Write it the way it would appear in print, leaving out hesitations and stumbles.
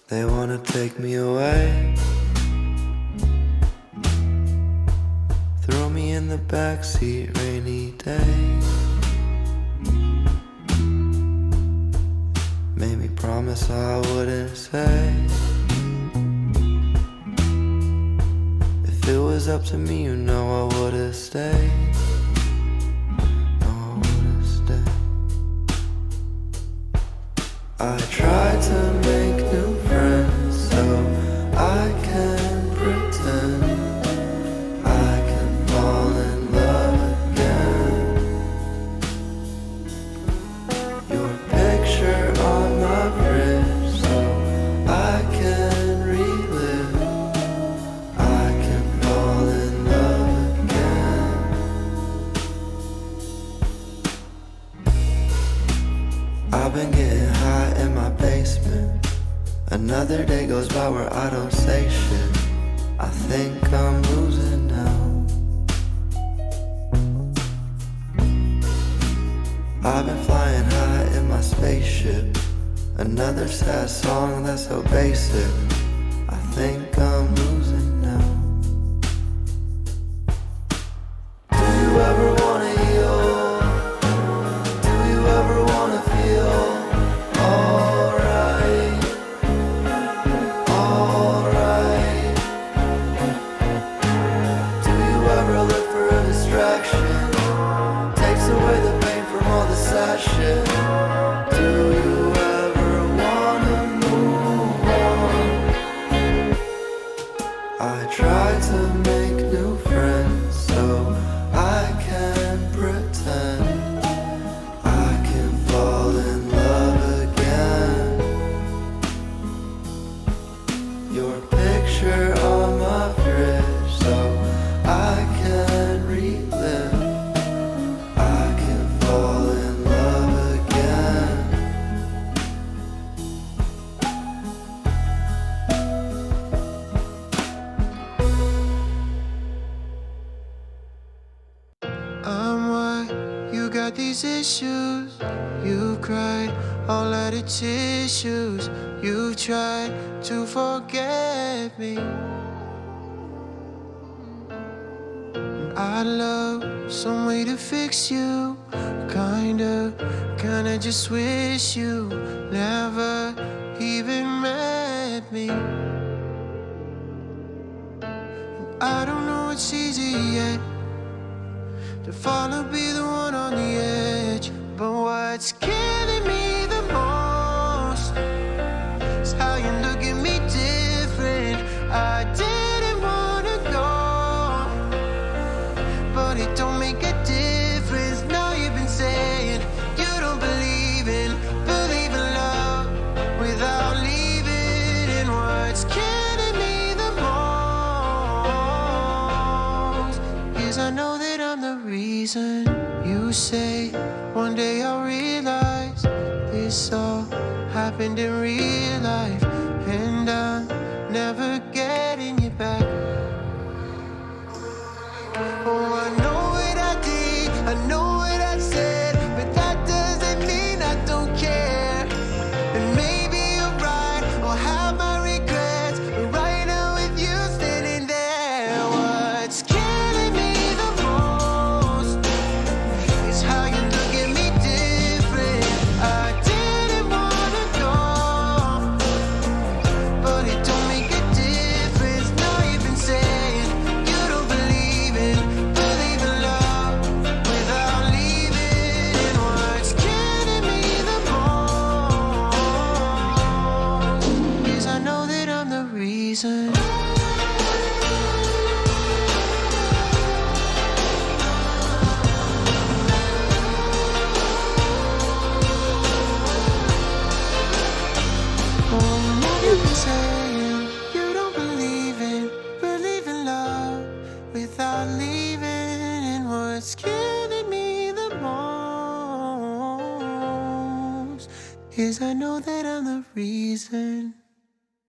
They wanna take me away, throw me in the backseat rainy day, made me promise I wouldn't say. If it was up to me, you know I would've stayed. No, I would've stayed. I tried to make new friends so I can pretend I can fall in love again. Your picture on my fridge so I can relive. I can fall in love again. I've been getting high in my basement. Another day goes by where I don't say shit. I think I'm losing now. I've been flying high in my spaceship. Another sad song that's so basic. I think I'm losing now. Do you ever wanna heal? Do you ever wanna feel alright? Alright. Do you ever look for a distraction? Takes away the pain from all the sad shit. Do you ever wanna move on? I try to make new friends so I can pretend I can fall in love again. Your picture on my fridge so I can relive. I can fall in love again. I'm why you got these issues. You've cried all of the tissues. You've tried to forget me. I'd love some way to fix you. Kinda just wish you never even met me. I don't know it's easy yet to fall or be the one on the edge. But what's killing me the most is how you look at me different. I didn't wanna go, but it don't make a difference. Now you've been saying you don't believe in love without leaving. And what's killing me the most is I know that I'm the reason. You say one day I'll realize this all happened in real life, and I'm never getting you back. Oh, I know what I did, I know what I said, but that doesn't mean I don't care. And maybe you're right, I'll have my regrets, but right now with you standing there, what's killing me the most is how you look at me different. I didn't wanna go, but it don't make a difference. Now you've been saying you don't believe in love without leaving. And what's killing me the most is I know that I'm the reason. Oh, now you've been saying you don't believe in love without leaving. And what's killing me the most is I know that I'm the reason